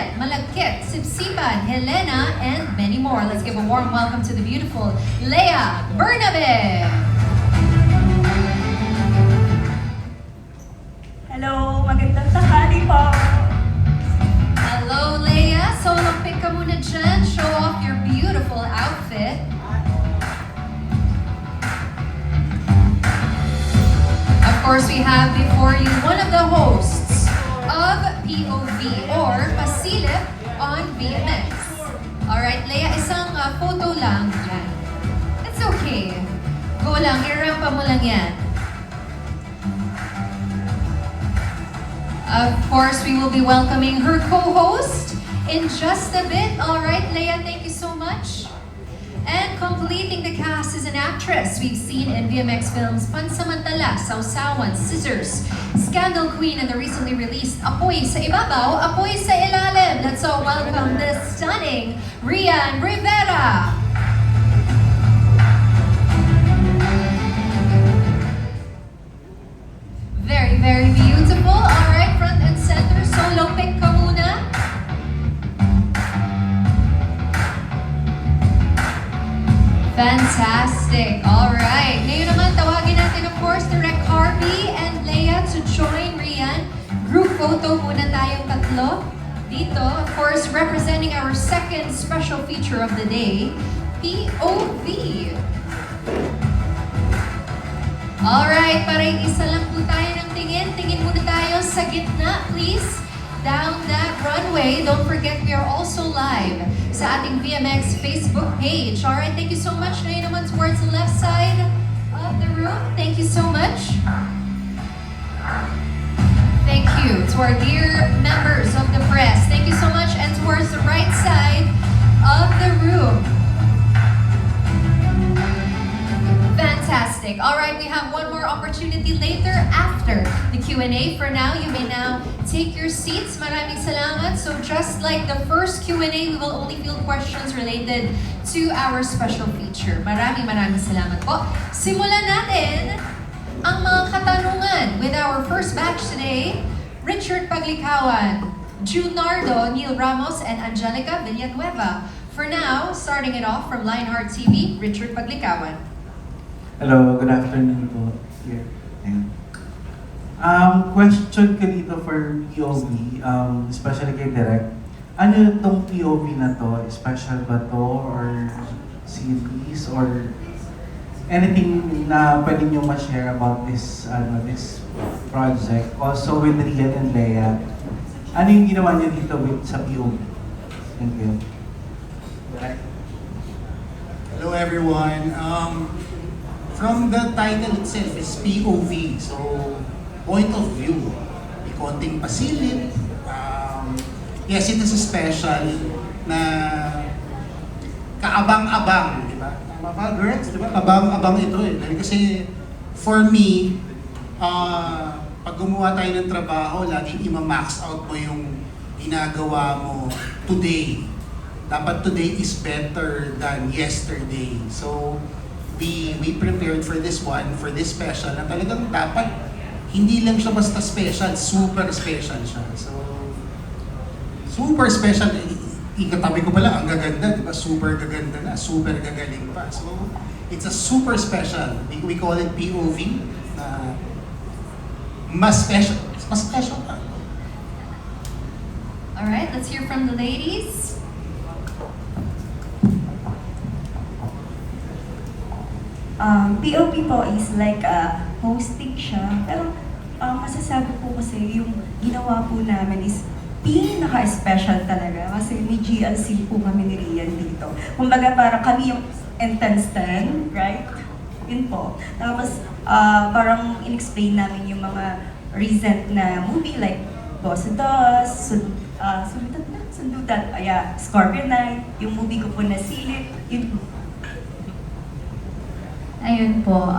Janet, Malagkit, Sipsipan, Helena, and many more. Let's give a warm welcome to the beautiful Leia Bernabe. Hello, magandang tanghali po. Hello, Leia. Solo pick ka muna dyan. Show off your beautiful outfit. Of course, we have before you one of the hosts of POV or Pasilip on VMX. Alright, Leia, isang photo lang yan. It's okay. Go lang, irampa mo lang yan. Of course, we will be welcoming her co-host in just a bit. Alright, Leia, thank you so much. And completing the cast is an actress we've seen in VMX films Pansamantala, Sawsawan, Scissors, Scandal Queen, and the recently released Apoy sa Ibabaw, Apoy sa Ilalim. Let's all welcome the stunning Rian Rivera. Very, very beautiful. All right, front and center. Solo pick ka muna. Fantastic. All right. Ngayon naman, tawagin natin, of course, Direk Harvey and Leia to join Rian. Group photo muna tayong tatlo. Dito, of course, representing our second special feature of the day, POV. Alright, para isa lang po tayo ng tingin. Tingin muna tayo sa gitna, please. Down that runway. Don't forget, we are also live sa ating VMX Facebook page. Alright, thank you so much. Ngayon naman towards the left side of the room. Thank you so much. Thank you to our dear members of the press. Thank you so much. And towards the right side of the room. Fantastic. All right, we have one more opportunity later after the Q&A. For now, you may now take your seats. Maraming salamat. So just like the first Q&A, we will only field questions related to our special feature. Maraming salamat po. Simulan natin ang mga katanungan with our first batch today. Richard Paglikawan, Junardo, Neil Ramos, and Angelica Villanueva. For now, starting it off from Lionheart TV, Richard Paglikawan. Hello, good afternoon po. Here. Question ko dito for POV, especially kay Direk. Ano itong POV na to? Special ba to? Or series? Or anything na pwede nyo ma-share about this this project? Also with Rian and Leia. Ano yung ginawa nyo dito sa POV? Thank you. Direk? Hello everyone. From the title itself is POV, so point of view. May konting pasilip. Yes, it is a special na kaabang-abang, di ba? Tama ba, girls? Di ba? Kabang-abang ito eh. Dahil kasi for me, pag gumawa tayo ng trabaho, laging ima-max out mo yung ginagawa mo today. Dapat today is better than yesterday. So, we prepared for this one, for this special, na talagang dapat hindi lang siya basta special, super special siya. So, super special. Ikatabi ko pala, ang gaganda, di ba? Super gaganda na, super gagaling pa. So, it's a super special. We call it POV. Mas special pa. Alright, let's hear from the ladies. POP po is like hosting siya. Pero masasabi po kasi yung ginawa po namin is pinaka-special talaga. Kasi may GLC po kami ni Rian dito. Kumbaga parang kami yung intense 10, right? Yun po. Tapos parang in-explain namin yung mga recent na movie like Boss Dos, Sundutan, Scorpion Night, yung movie ko po na Silip, yun po. Ayun po,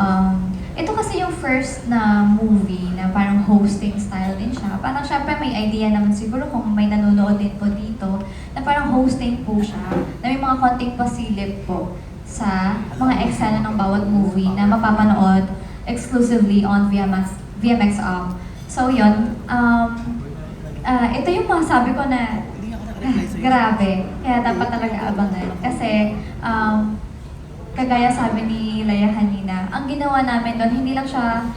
ito kasi yung first na movie na parang hosting style din siya. Parang syempre may idea naman siguro kung may nanonood din po dito na parang hosting po siya, na may mga konting pasilip po sa mga eksena ng bawat movie na mapapanood exclusively on VMX app. So yun, ito yung masabi ko na Grabe. Kaya dapat talaga abangan. Kasi, kagaya sabi ni Leia kanina, ang ginawa namin doon, hindi lang siya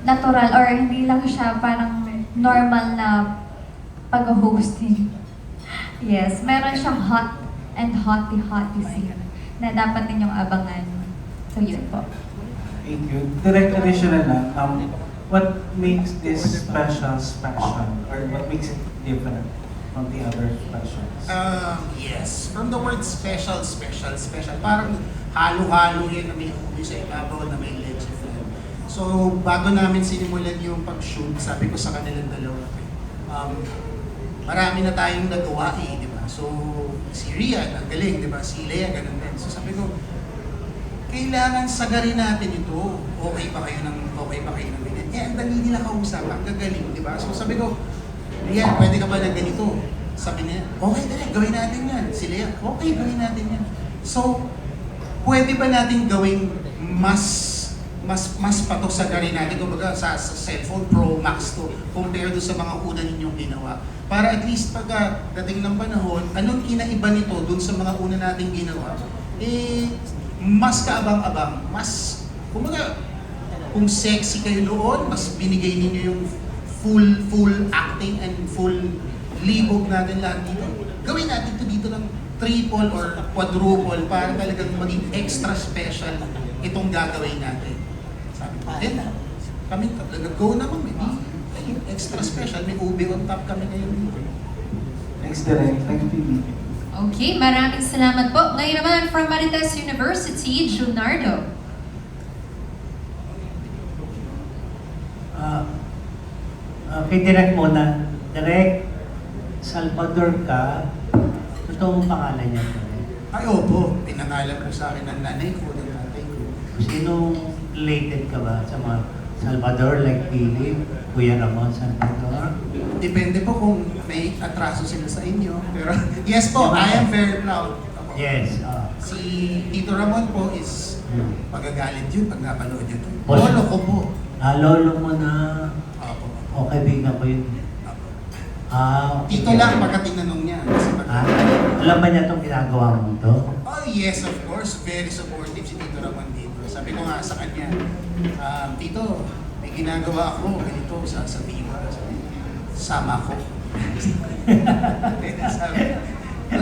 natural or hindi lang siya parang normal na pag-hosting. Yes, meron siyang hot and hotty scene na dapat ninyong abangan. So yun po. Thank you. Direct additional lang, what makes this special? Or what makes it different from the other specials? Yes. From the word special. Parang halo-halo yan na may ubi sa ibabaw na may leche flan. So, bago namin sinimulan yung pag-shoot, sabi ko sa kanilang dalawa, marami na tayong nagawa di ba? So, si Rian, ang galing, di ba? Si Leia, ganun din. So, sabi ko, kailangan sagarin natin ito. Okay ba kayo ng ganyan? Ang dali nila kausap, ang gagaling, di ba? So, sabi ko, Rian, pwede ka ba ng ganito? Sabi niya, okay, dali, gawin natin yan. Si Leia, okay, gawin natin yan. So, pwede ba natin gawing mas pato sa garin natin, kumbaga sa cellphone Pro Max to, compared sa mga una ninyong ginawa. Para at least pagka dating ng panahon, anong kinaiba nito dun sa mga una nating ginawa, mas kaabang-abang, mas, kumbaga, kung sexy kayo doon, mas binigay ninyo yung full acting and full libog natin lahat dito. Gawin natin ito dito ng triple or quadruple para talagang maging extra special itong gagawin natin. Sabi ko, kami nag-go naman, may extra special, may ube on top kami ngayon dito. Thanks, Direk. Thanks, PB. Okay, maraming salamat po. Ngayon naman from Marites University, Junardo. Kay Direk muna. Direk, Salvador ka. Totoong pangalan niya. Ay, opo. Pinangalan ko sa akin ng nanay ko, ng tatay ko. Sinong related ka ba sa mga Salvador like Philip, Kuya Ramon Salvador? Depende po kung may atraso sila sa inyo. Pero yes po, I am very proud. Ako. Yes. Si Tito Ramon po is magagalit yun pag napanood yun. Boss. Lolo ko po. Lolo mo na. Opo. O kaibigan ko yun. Opo. Tito lang pagka tinanong niya. Kasi Alam ba niya itong ginagawa mo to? oh yes, of course. Very supportive si Tito Ramon dito. Sabi ko nga sa kanya, Tito, may ginagawa ako ganito sa Viva. Sama ko.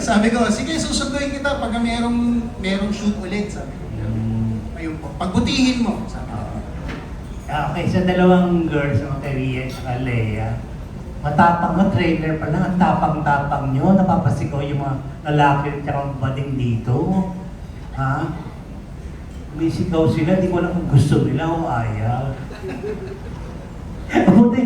sabi ko, sige, susunduin kita pag merong shoot ulit. Sabi ko, ayun po. Pagbutihin mo. Sabi ko. Okay, sa dalawang girls, mga Ria at Leia, matapang na trailer pa lang, ang tapang-tapang nyo, napapasigaw yung mga lalaki at yung bading dito. Ha? Umisigaw sila, di ko alam kung gusto nila o ayaw. Buti,